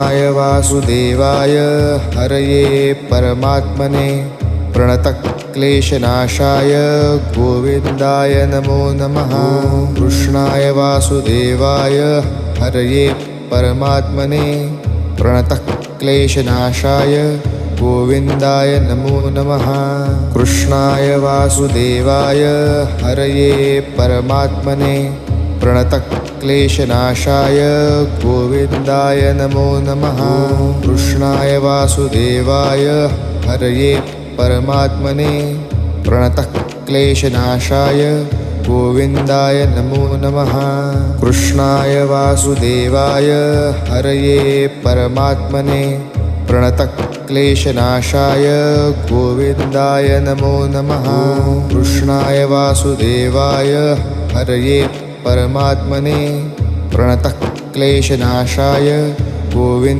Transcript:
वासुदेवाय हरये परमात्मने प्रणतक्लेशनाशाय गोविन्दाय नमो नमः। कृष्णाय वासुदेवाय हरये परमात्मने प्रणतक्लेशनाशाय गोविन्दाय नमो नमः। कृष्णाय वासुदेवाय हरये परमात्मने प्रणतक्लेशनाशाय गोविन्दाय नमो नमः। कृष्णाय वासुदेवाय हरये परमात्मने प्रणतक्लेशनाशाय गोविन्दाय नमो नमः। कृष्णाय वासुदेवाय हरये परमात्मने प्रणतक्लेशनाशाय गोविन्दाय नमो नमः। कृष्णाय वासुदेवाय हरये परमात्मने प्रणतक्लेशनाशाय गोविन्द